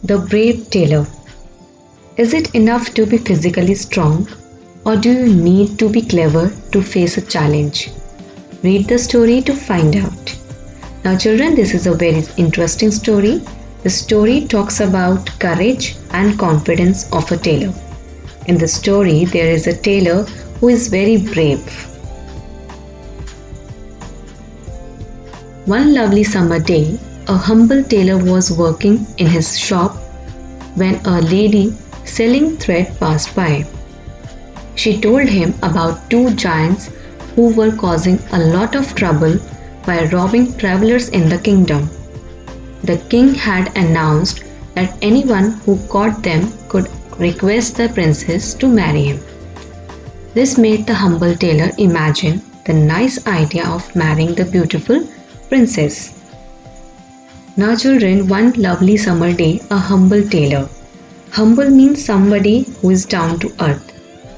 The Brave Tailor. Is it enough to be physically strong, or do you need to be clever to face a challenge? Read the story to find out. Now, children, this is a very interesting story. The story talks about courage and confidence of a tailor. In the story, there is a tailor who is very brave. One lovely summer day, a humble tailor was working in his shop when a lady selling thread passed by. She told him about two giants who were causing a lot of trouble by robbing travelers in the kingdom. The king had announced that anyone who caught them could request the princess to marry him. This made the humble tailor imagine the nice idea of marrying the beautiful princess. Now, children, one lovely summer day, a humble tailor. Humble means somebody who is down to earth,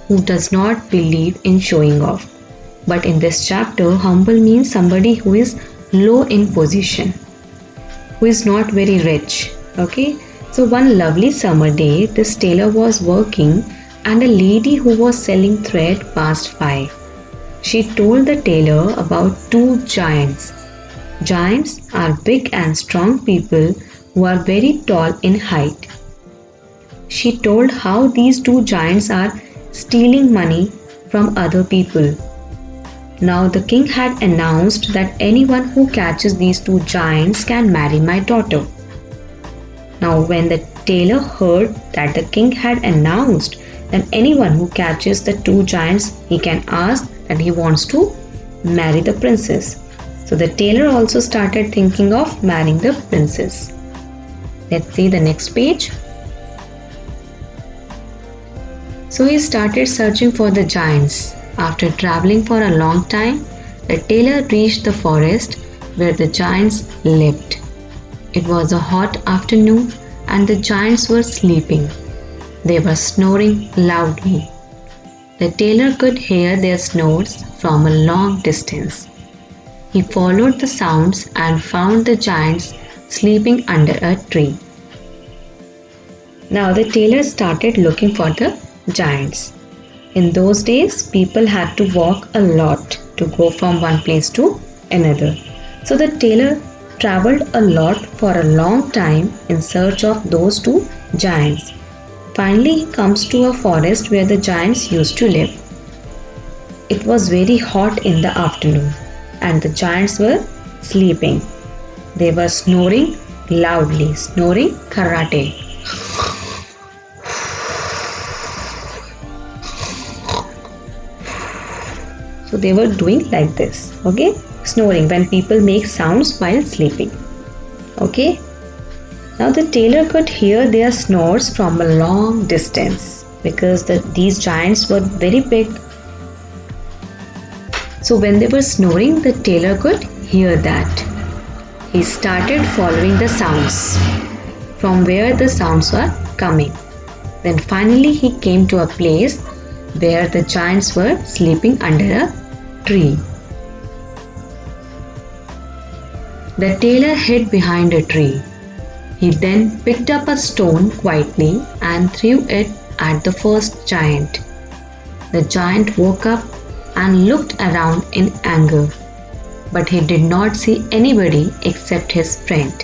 who does not believe in showing off. But in this chapter, humble means somebody who is low in position, who is not very rich. Okay, so one lovely summer day, this tailor was working and a lady who was selling thread passed by. She told the tailor about two giants. Giants are big and strong people who are very tall in height. She told how these two giants are stealing money from other people. Now the king had announced that anyone who catches these two giants can marry my daughter. Now when the tailor heard that the king had announced that anyone who catches the two giants, he can ask that he wants to marry the princess. So the tailor also started thinking of marrying the princess. Let's see the next page. So he started searching for the giants. After traveling for a long time, the tailor reached the forest where the giants lived. It was a hot afternoon and the giants were sleeping. They were snoring loudly. The tailor could hear their snores from a long distance. He followed the sounds and found the giants sleeping under a tree. Now the tailor started looking for the giants. In those days, people had to walk a lot to go from one place to another. So the tailor traveled a lot for a long time in search of those two giants. Finally, he comes to a forest where the giants used to live. It was very hot in the afternoon and the giants were sleeping. They were snoring loudly, snoring karate. So they were doing like this, okay? Snoring when people make sounds while sleeping, okay? Now the tailor could hear their snores from a long distance because these giants were very big. So when they were snoring, the tailor could hear that. He started following the sounds from where the sounds were coming. Then finally he came to a place where the giants were sleeping under a tree. The tailor hid behind a tree. He then picked up a stone quietly and threw it at the first giant. The giant woke up and looked around in anger, but he did not see anybody except his friend.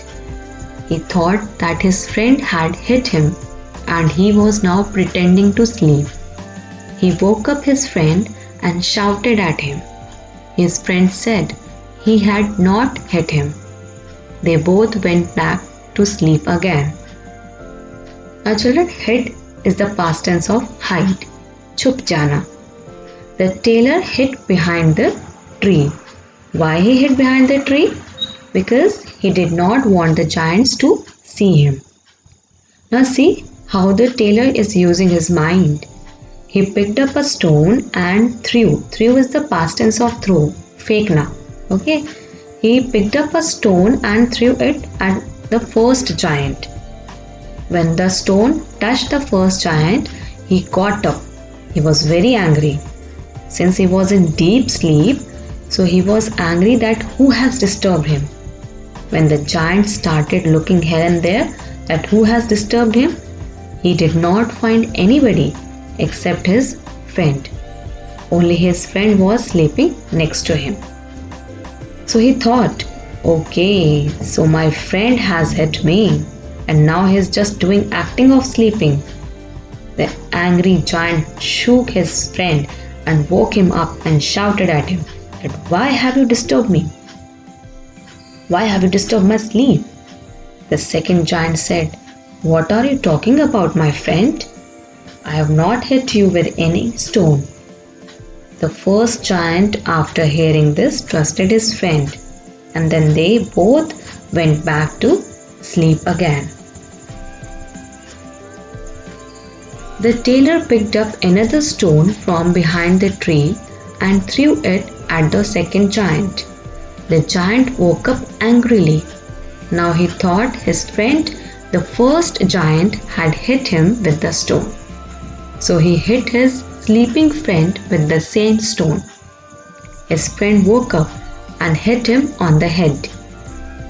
He thought that his friend had hit him and he was now pretending to sleep. He woke up his friend and shouted at him. His friend said he had not hit him. They both went back to sleep again. Now children, hid is the past tense of hide, chup jana. The tailor hid behind the tree. Why he hid behind the tree? Because he did not want the giants to see him. Now see how the tailor is using his mind. He picked up a stone and threw. Threw is the past tense of throw, fekna. Okay. He picked up a stone and threw it at the first giant. When the stone touched the first giant, he got up. He was very angry. Since he was in deep sleep, so he was angry that who has disturbed him. When the giant started looking here and there, that who has disturbed him? He did not find anybody except his friend. Only his friend was sleeping next to him. So he thought, okay, so my friend has hit me and now he's just doing acting of sleeping. The angry giant shook his friend and woke him up and shouted at him that why have you disturbed me? Why have you disturbed my sleep? The second giant said, what are you talking about, my friend? I have not hit you with any stone. The first giant, after hearing this, trusted his friend, and then they both went back to sleep again. The tailor picked up another stone from behind the tree and threw it at the second giant. The giant woke up angrily. Now he thought his friend, the first giant, had hit him with the stone. So he hit his sleeping friend with the same stone. His friend woke up and hit him on the head.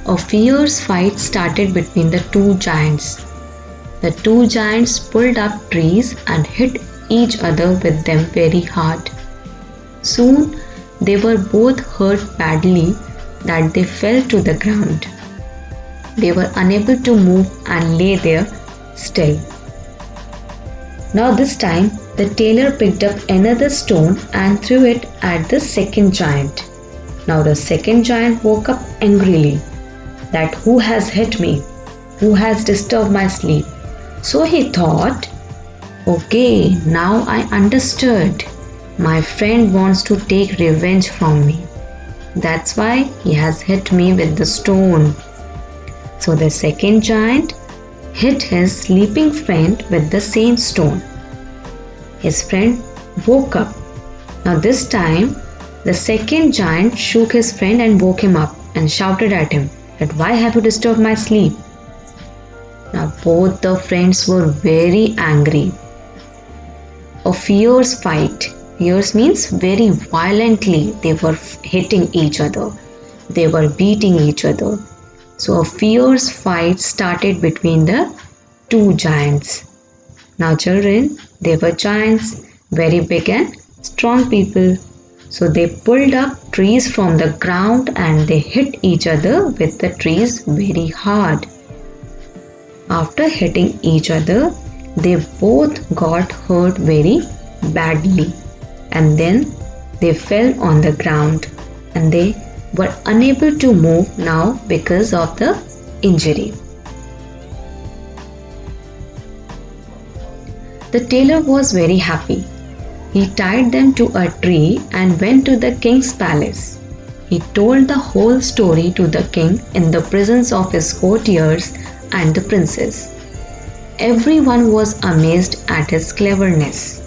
A fierce fight started between the two giants. The two giants pulled up trees and hit each other with them very hard. Soon they were both hurt badly that they fell to the ground. They were unable to move and lay there still. Now this time the tailor picked up another stone and threw it at the second giant. Now the second giant woke up angrily that who has hit me? Who has disturbed my sleep? So he thought, okay, now I understood. My friend wants to take revenge from me. That's why he has hit me with the stone. So the second giant hit his sleeping friend with the same stone. His friend woke up. Now this time the second giant shook his friend and woke him up and shouted at him that why have you disturbed my sleep? Now both the friends were very angry. A fierce fight. Fierce means very violently they were hitting each other. They were beating each other. So a fierce fight started between the two giants. Now children, they were giants, very big and strong people. So they pulled up trees from the ground and they hit each other with the trees very hard. After hitting each other, they both got hurt very badly, and then they fell on the ground and they were unable to move now because of the injury. The tailor was very happy. He tied them to a tree and went to the king's palace. He told the whole story to the king in the presence of his courtiers and the princess. Everyone was amazed at his cleverness.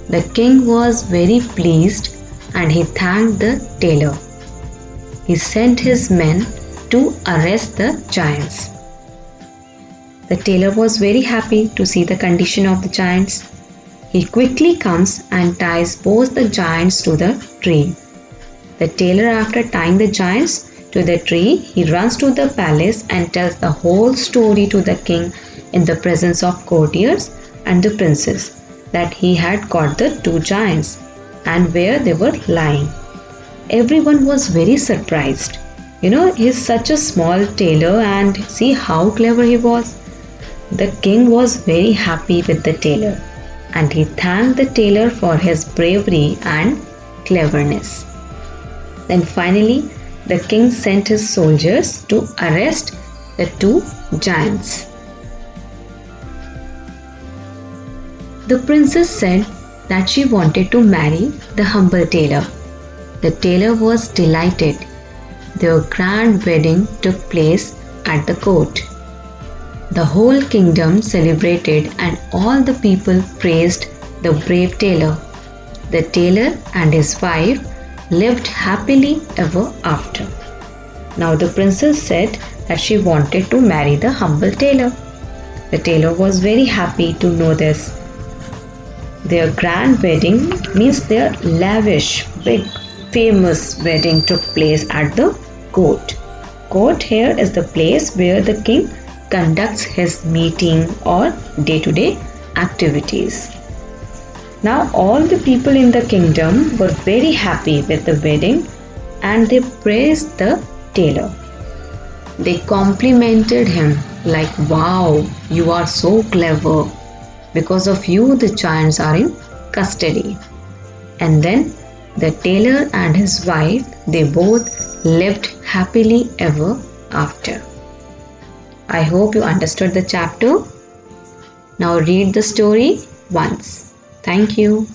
The king was very pleased and he thanked the tailor. He sent his men to arrest the giants. The tailor was very happy to see the condition of the giants. He quickly comes and ties both the giants to the tree. The tailor, after tying the giants to the tree, he runs to the palace and tells the whole story to the king in the presence of courtiers and the princess that he had caught the two giants and where they were lying. Everyone was very surprised. He's such a small tailor and see how clever he was. The king was very happy with the tailor and he thanked the tailor for his bravery and cleverness. Then finally, the king sent his soldiers to arrest the two giants. The princess said that she wanted to marry the humble tailor. The tailor was delighted. Their grand wedding took place at the court. The whole kingdom celebrated and all the people praised the brave tailor. The tailor and his wife lived happily ever after. Now the princess said that she wanted to marry the humble tailor. The tailor was very happy to know this. Their grand wedding means their lavish, big, famous wedding took place at the court. Court here is the place where the king conducts his meeting or day-to-day activities. Now all the people in the kingdom were very happy with the wedding and they praised the tailor. They complimented him like, "Wow, you are so clever. Because of you, the giants are in custody." And then the tailor and his wife, they both lived happily ever after. I hope you understood the chapter. Now read the story once. Thank you.